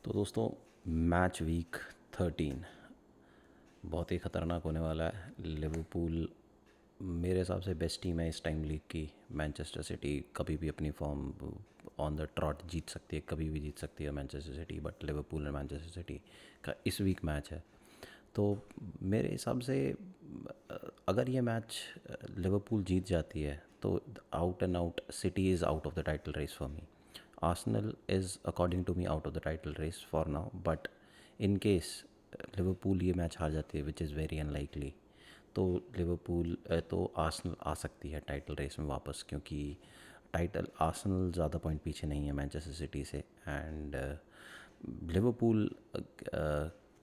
तो दोस्तों, match week 13 बहुत ही ख़तरनाक होने वाला है। लिवरपूल मेरे हिसाब से बेस्ट टीम है इस टाइम लीग की। मैनचेस्टर सिटी कभी भी अपनी फॉर्म ऑन द ट्रॉट जीत सकती है, कभी भी जीत सकती है मैनचेस्टर सिटी, बट लिवरपूल और मैनचेस्टर सिटी का इस वीक मैच है। तो मेरे हिसाब से अगर ये मैच लिवरपूल जीत जाती है तो out and out City is out of the title race for me. Arsenal is according to me out of the title race for now, but in case Liverpool ये मैच हार जाती है, which is very unlikely, तो Liverpool तो Arsenal आ सकती है title race में वापस, क्योंकि टाइटल आर्सेनल ज़्यादा पॉइंट पीछे नहीं है मैनचेस्टर सिटी से। एंड लिवरपूल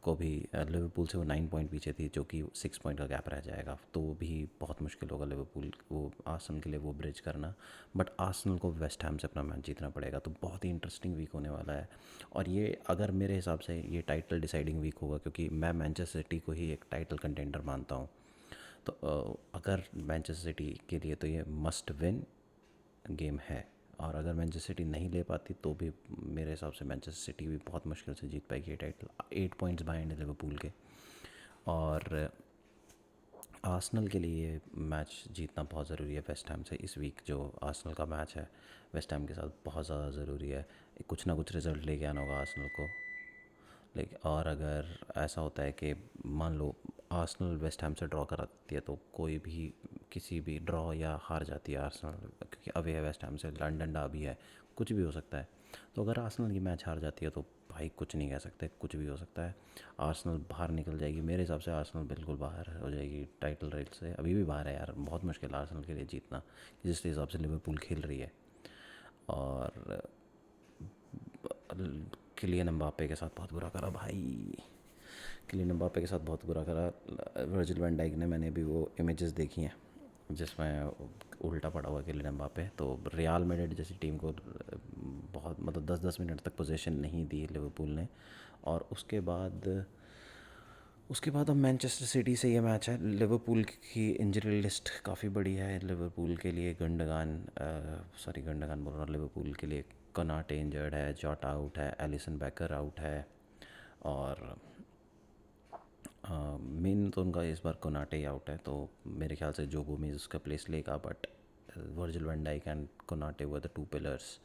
को भी लिवरपूल से वो 9 पॉइंट पीछे थी, जो कि 6 पॉइंट का गैप रह जाएगा, तो वो भी बहुत मुश्किल होगा लिवरपूल वो आर्सेनल के लिए वो ब्रिज करना। बट आर्सेनल को वेस्ट हैम से अपना मैच जीतना पड़ेगा, तो बहुत ही इंटरेस्टिंग वीक होने वाला है। और ये अगर मेरे हिसाब से ये टाइटल डिसाइडिंग वीक होगा, क्योंकि मैं मैनचेस्टर सिटी को ही एक टाइटल कंटेंडर मानता हूँ। तो अगर मैनचेस्टर सिटी के लिए तो ये मस्ट विन गेम है, और अगर मैनचेस्टर सिटी नहीं ले पाती तो भी मेरे हिसाब से मैनचेस्टर सिटी भी बहुत मुश्किल से जीत पाएगी ये टाइटल। 8 पॉइंट्स बाइंड है लिवरपूल के। और आर्सेनल के लिए ये मैच जीतना बहुत ज़रूरी है वेस्ट हैम से। इस वीक जो आर्सेनल का मैच है वेस्ट हैम के साथ, बहुत ज़्यादा ज़रूरी है। कुछ ना कुछ रिज़ल्ट लेके आना होगा आर्सेनल को। लेकिन और अगर ऐसा होता है कि मान लो आर्सेनल वेस्ट हैम से ड्रॉ कराती है, तो कोई भी किसी भी ड्रॉ या हार जाती है आर्सेनल, क्योंकि अवे है वेस्ट हैम से, लंदन डर्बी है, कुछ भी हो सकता है। तो अगर आर्सेनल की मैच हार जाती है तो भाई कुछ नहीं कह सकते, कुछ भी हो सकता है। आर्सेनल बाहर निकल जाएगी मेरे हिसाब से। आर्सेनल बिल्कुल बाहर हो जाएगी टाइटल रेस से, अभी भी बाहर है यार। बहुत मुश्किल है आर्सेनल के लिए जीतना, जिस हिसाब से लिवरपूल खेल रही है। और किलियन एम्बापे के साथ बहुत बुरा करा भाई। किलियन एम्बापे के साथ बहुत बुरा करा वर्जिल वैन डाइक ने। मैंने भी वो इमेजेस देखी हैं जिसमें उल्टा पड़ा हुआ किलियन एम्बापे। तो रियल मैड्रिड जैसी टीम को बहुत मतलब 10-10 मिनट तक पोजीशन नहीं दी लिवरपूल ने। और उसके बाद अब मैनचेस्टर सिटी से ये मैच है। लिवरपूल की इंजरी लिस्ट काफ़ी बड़ी है। लिवरपूल के लिए गंडगान बोल रहा हूँ, लिवरपूल के लिए कोनाटे इंजर्ड है, जॉट आउट है, एलिसन बैकर आउट है। और मेन तो उनका इस बार कोनाटे ही आउट है, तो मेरे ख्याल से जो गोमेज उसका प्लेस लेगा। But Virgil van Dijk and Konate were the two pillars.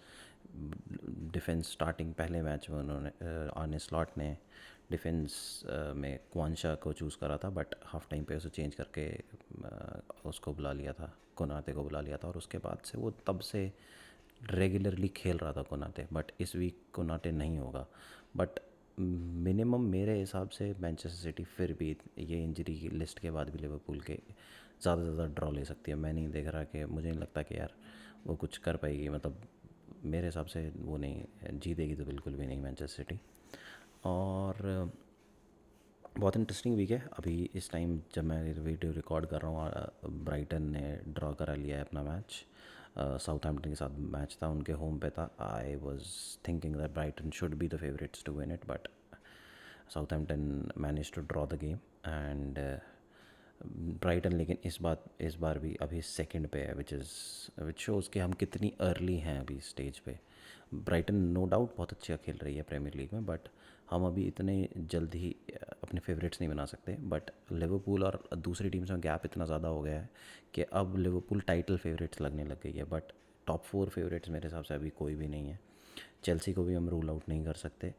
Defence starting पहले मैच में उन्होंने आर्ने स्लॉट ने डिफेंस में क्वांशा को चूज़ करा था, बट हाफ टाइम पे उसे चेंज करके उसको बुला लिया था, कोनाते को बुला लिया था। और उसके बाद से वो तब से रेगुलरली खेल रहा था कोनाते, बट इस वीक कोनाटे नहीं होगा। बट मिनिमम मेरे हिसाब से मैनचेस्टर सिटी फिर भी ये इंजरी की लिस्ट के बाद भी लिवरपूल के ज़्यादा से ज़्यादा ड्रॉ ले सकती है। मैं नहीं देख रहा कि, मुझे नहीं लगता कि यार वो कुछ कर पाएगी। मतलब मेरे हिसाब से वो नहीं जीतेगी तो बिल्कुल भी नहीं मैनचेस्टर सिटी। और बहुत इंटरेस्टिंग वीक है अभी इस टाइम जब मैं वीडियो रिकॉर्ड कर रहा हूँ। ब्राइटन ने ड्रॉ करा लिया है अपना मैच। साउथहैम्पटन के साथ मैच था, उनके होम पे था। I was thinking that Brighton should be the favourites to win it, but Southampton manage to draw the game. And Brighton लेकिन इस बार भी अभी सेकंड पे है, विच शोज़ कि हम कितनी अर्ली हैं अभी स्टेज पे। ब्राइटन नो डाउट बहुत अच्छा खेल रही है प्रीमियर लीग में, बट हम अभी इतने जल्द ही अपने फेवरेट्स नहीं बना सकते। बट लिवरपूल और दूसरी टीम्स में गैप इतना ज़्यादा हो गया है कि अब लिवरपूल टाइटल फेवरेट्स लगने लग गई है। बट टॉप 4 फेवरेट्स मेरे हिसाब से अभी कोई भी नहीं है। चेल्सी को भी हम रूल आउट नहीं कर सकते।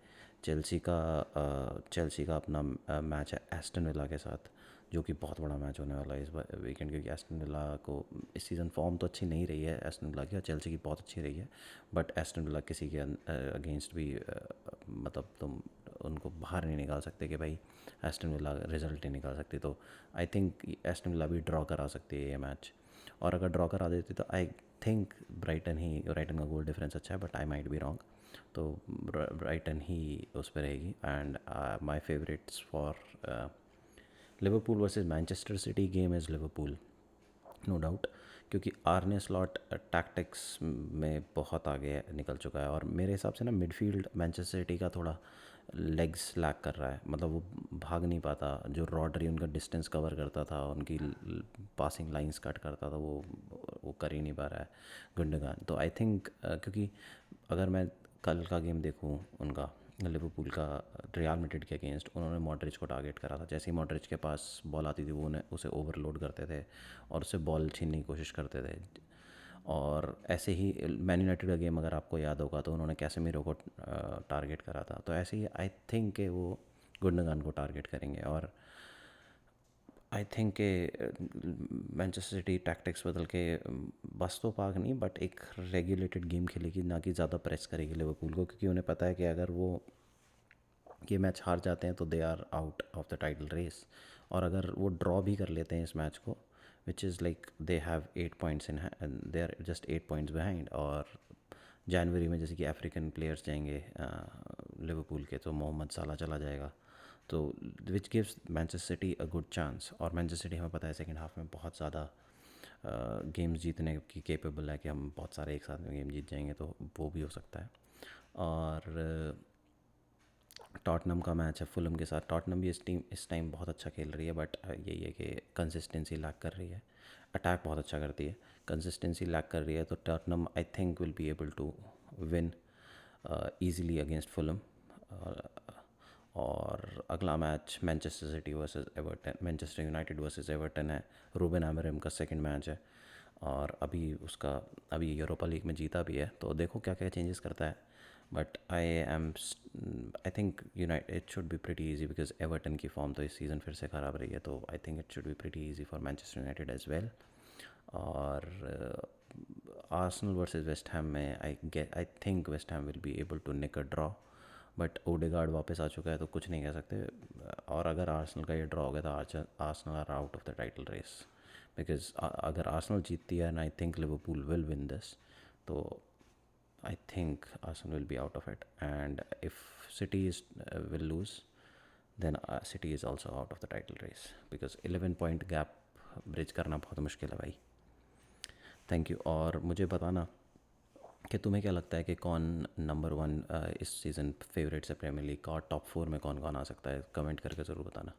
चेल्सी का अपना मैच है एस्टन विला के साथ, जो कि बहुत बड़ा मैच होने वाला है इस वीकेंड, क्योंकि एस्टन विला को इस सीज़न फॉर्म तो अच्छी नहीं रही है एस्टन विला की, और चेल्सी की बहुत अच्छी रही है। बट एस्टन विला किसी के अगेंस्ट भी मतलब तुम उनको बाहर नहीं निकाल सकते कि भाई एस्टन विला रिजल्ट नहीं निकाल सकती। तो आई थिंक एस्टन विला भी ड्रॉ करा सकती है ये मैच। और अगर ड्रॉ करा देती तो आई थिंक ब्राइटन का गोल डिफरेंस अच्छा है, but I might be wrong. तो ब्राइटन ही उस पर रहेगी। And my favourites for Liverpool versus Manchester City game is Liverpool, no doubt, क्योंकि आर्ने स्लॉट टैक्टिक्स में बहुत आगे निकल चुका है। और मेरे हिसाब से ना मिडफील्ड मैनचेस्टर सिटी का थोड़ा लेग्स लैक कर रहा है, मतलब वो भाग नहीं पाता। जो रॉड्री उनका डिस्टेंस कवर करता था, उनकी पासिंग लाइंस कट करता था, वो कर ही नहीं पा रहा है गुंडगान। तो आई थिंक क्योंकि अगर मैं कल का गेम देखूँ उनका, लिवरपूल का रियल मैड्रिड के अगेंस्ट उन्होंने मॉड्रिच को टारगेट करा था। जैसे ही मॉड्रिच के पास बॉल आती थी वो उन्हें उसे ओवरलोड करते थे और उससे बॉल छीनने की कोशिश करते थे। और ऐसे ही मैन यूनाइटेड का गेम अगर आपको याद होगा तो उन्होंने कैसेमीरो को टारगेट करा था। तो ऐसे ही आई थिंक कि वो गुंडोगान को टारगेट करेंगे। और आई थिंक के मैनचेस्टर सिटी टैक्टिक्स बदल के बस तो पाक नहीं बट एक रेगुलेटेड गेम खेलेगी, ना कि ज़्यादा प्रेस करेगी लिवरपूल को, क्योंकि उन्हें पता है कि अगर वो ये मैच हार जाते हैं तो they are out of the title race. और अगर वो ड्रॉ भी कर लेते हैं इस मैच को, which is like they have 8 points in, they are just 8 points behind. और जनवरी में जैसे कि अफ्रीकन प्लेयर्स जाएंगे लिवरपूल के, तो मोहम्मद साला चला जाएगा, तो which gives Manchester city a good chance. और मैनचेस्टर सिटी हमें पता है सेकंड हाफ में बहुत ज़्यादा गेम्स जीतने की केपेबल है, कि हम बहुत सारे एक साथ में गेम जीत जाएंगे, तो वो भी हो सकता है। और टॉटनम का मैच है फुलम के साथ। टॉटनम भी इस टाइम बहुत अच्छा खेल रही है, बट यही है कि कंसिस्टेंसी लैक कर रही है। अटैक बहुत अच्छा करती है, कंसिस्टेंसी लैक कर रही है। तो Tottenham I think will be able to win easily against Fulham. और अगला match Manchester City versus Everton, Manchester United versus Everton है। रूबन आमोरिम का सेकंड मैच है, और अभी यूरोपा लीग में जीता भी है, तो देखो क्या क्या चेंजेस करता है। But I think United it should be pretty easy, because Everton की फॉर्म तो इस सीज़न फिर से ख़राब रही है, तो I think it should be pretty easy for Manchester United as well. और आर्सेनल वर्सेस वेस्ट हैम में I think West Ham will be able to nick a draw, but Odegaard वापस आ चुका है तो कुछ नहीं कह सकते। और अगर आर्सेनल का ये ड्रॉ हो गया तो Arsenal are out of the title race, because अगर आर्सेनल जीतती है and I think Liverpool will win this, तो I think Arsenal will be out of it. And if City will lose, then City is also out of the title race, because 11 point gap bridge करना बहुत मुश्किल है भाई। Thank you. और मुझे बताना कि तुम्हें क्या लगता है कि कौन नंबर 1 इस सीज़न फेवरेट्स है प्रीमियर लीग का, और टॉप 4 में कौन कौन आ सकता है, कमेंट करके ज़रूर बताना।